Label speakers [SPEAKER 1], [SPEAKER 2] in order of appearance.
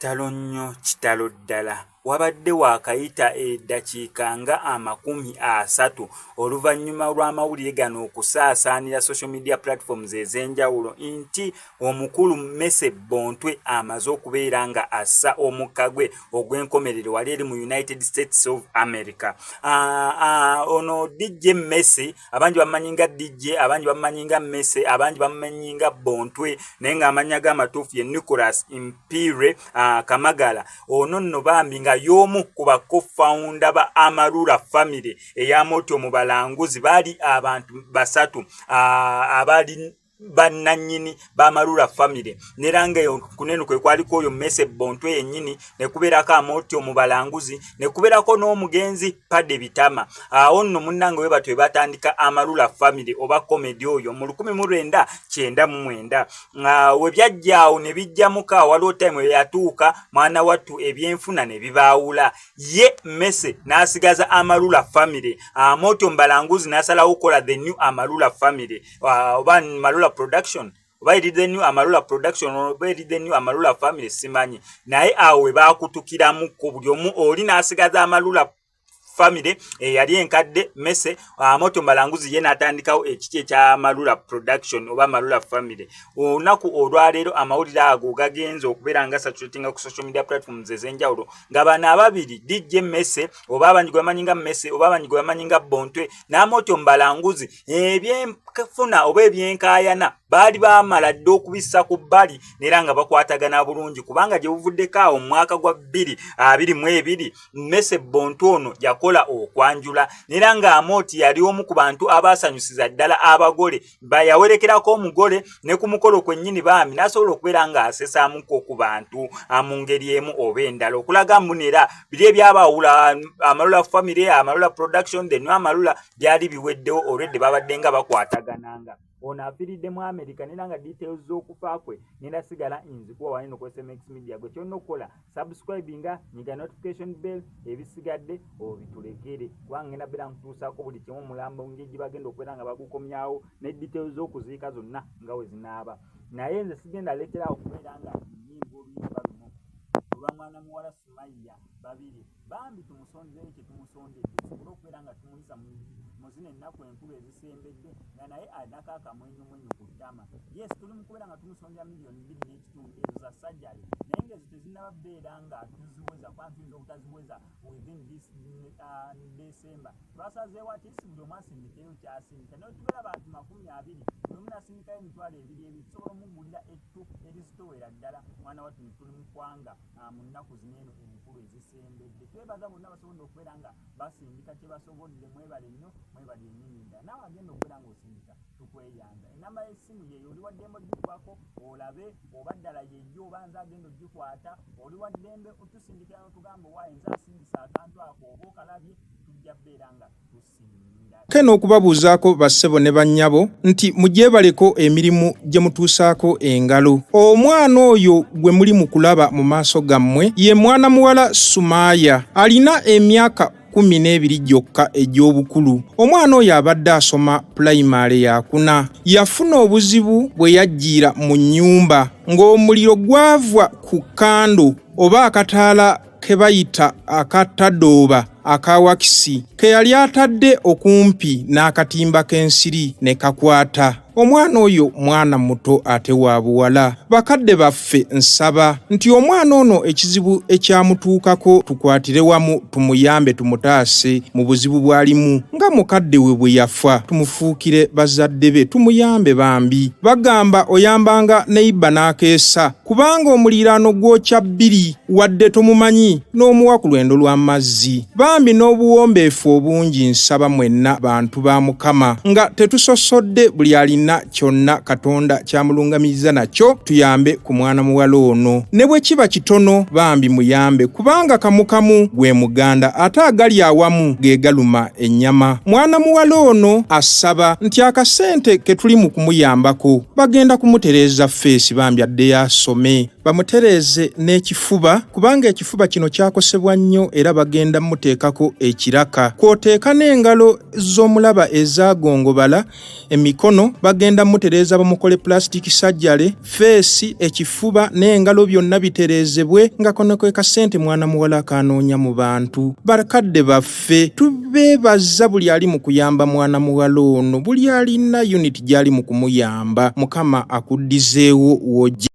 [SPEAKER 1] kitalo nnyo kitalo ddala wabadde waakayita eddakiika nga 30 oluvannyuma lw'amawulire gano okusaasaanira social media platforms ez'enjawulo nti omukulu Mese Bontwe amaze okubeera nga assa omukka gwe ogw'enkomerero wali eri mu United States of America. Ono DJ Mese abangi bamanyi nga DJ, abangi bamanyi nga Mese, abangi bamanyi nga Bontwe, naye ng'amanya g'amatuufu ye Nicholas Impire Kamagala. Ono nno bambi nga y'omu ku co-founder ba Amarula family ey'Amotyo mu Balanguzi baali abantu basatu abali bannanyini b'Amarula family neranga kuneno kwe kwaliko oyo Mese Bontwe yennyini ne kubeerako Amotyo mu Balanguzi ne kubeerako n'omugenzi Padde Bitama. Ono munnange we batwe batandika Amarula family oba comedy oyo mu 1999 we byajjaawo ne bijjamuka waliwo time yatuuka mwana wattu ebyenfuna ne bibaawula ye Mese n'asigaza Amarula family. Amotyo mu Balanguzi n'asalawo okukola the new Amarula family oba Amarula production oba eri the new Amarula production oba eri the new Amarula family simanyi naye awo we baakutukiramu ku buli omu oli n'asigaza Amarula family yali enkadde Mese Amotyo Balanguzi ye n'atandikawo ekiti ekya Amarula production oba Amarula family. Olunaku olwaleero amawulire ago gagenze okubeera nga saturatinga ku social media platforms ez'enjawulo nga bano ababiri DJ Mese oba abangi gwe bamanyi nga Mese oba abangi gwe bamanyi nga Bontwe n'Amotyo Balanguzi ebyenfuna oba ebyenkaayana baali baamala dde okubissa ku bbali era nga bakwatagana bulungi kubanga gye buvuddeko awo mu mwaka gwa 2022 Mese Bontwe ono yakola okwanjula era nga Amotyo yali omu ku bantu abaasanyusiza ddala abagole yawerekerako omugole ne ku mukolo kwennyini baami n'asobola okubeera nga asesaamuko ku bantu mu ngeri emu oba endala okulaga mbunera biri ebyabaawula Amarula family Amarula production the new Amarula byali biweddewo already babadde nga bakwatagananga. Ono afiiridde mu America nera nga details z'okufa kwe nera sigala nzikuwa waneno ku SMX Media gwe kyonna okukola subscribinga nyiga notification bell ebisigadde obitulekere kubanga ngenda beera nkutuusaako buli kimu mulambo ng'egi bagenda okubeera nga bagukomyawo ne details z'okuziika zonna nga we zinaaba naye nze sigenda lekeraawo okubeera nga nnyimba oluyimba luno olwa mwana muwala Sumayya babiri bambi tumusonzeeyo kye tumusondedde tusobole okubeera nga tumuyisa muzina ennaku enkulu ezisembedde nga naye alinako akamwenyumwenyu ku ttama. Yes, tuli mu kubeera nga tumusondera miliyoni 2.5 ezo za sajjale naye ng'ezo tezinnaba beera nga tuziweza kuba tuyinza obutaziweza within this December. Twasazeewo ati si buli omu asindikeyo kyasindika naye tubeera bantu 20 buli omu nasindikayo emitwalo 2 tusobola omugulira ettu erizitowera ddala mwana wattu ne tuli mu kwanga mu nnaku zino eno enkulu ezisembedde. Twebaza bonna basobodde okubeera nga basindika kye basobodde mwebale nnyo mwebale ennyinyi ddala nawe agenda okubeera ng'osindika tukweyanza. Enamba y'essimu yeyo oli waddembe ogikwako olabe oba ddala yejjo oba nze agenda ogikwata oli waddembe otusindikira n'otugamba owayinza asindisa akantu ako oba okalabye tujja beera nga tusingira keno okubabuuzaako bassebo ne bannyabo nti mugyebaleko emirimu gye mutuusaako engalo. Omwana oyo gwe muli mu kulaba mu maaso gammwe ye mwana muwala Sumayya alina emyaka 12 gyokka egy'obukulu. Omwana oyo abadde asoma primary yakuna. Yafuna obuzibu bwe yajjiira mu nnyumba ng'omuliro gwava ku kando oba akataala ke bayita akatadooba akawakisi ke yali atadde okumpi n'akatimba k'ensiri ne kakwata. Omwana oyo mwana muto ate wa buwala. Bakadde baffe nsaba nti omwana ono ekizibu ekyamutuukako tukwatire wamu tumuyambe tumutaase mu buzibu bwalimu nga mukadde we bwe yafa tumufuukire bazadde be tumuyambe bambi. Bagamba oyambanga neiba n'akeesa kubanga omuliraano gwokya 2 wadde tumumanyi n'omuwa ku lwendo lw'amazzi. Bambi n'obuwombeefu obungi nsaba mwenna bantu ba Mukama nga tetusosodde buli alina kyonna Katonda kyamulungamiriza nakyo tuyambe ku mwana muwala ono. Ne bwe kiba kitono bambi muyambe kubanga kamukamu gwe muganda ate agali awamu ge galuma ennyama. Mwana muwala ono asaba nti akasente ke tuli mu kumuyambako bagenda kumutereeza feesi bambi adde yasome
[SPEAKER 2] bamutereze n'ekifuba kubanga ekifuba kino kyakosebwa nnyo era bagenda muteekako ekiraka kwoteeka n'engalo z'omulaba ezagongobala emikono bagenda mutereza bamukole plastic surgery feesi ekifuba n'engalo byonna biterezebwe nga kono kwe kasente mwana muwala akanoonya mu bantu bakadde baffe tubeebaza buli ali mu kuyamba mwana muwala ono buli alina unit gy'ali mu kumuyamba mukama akuddizeewo wojja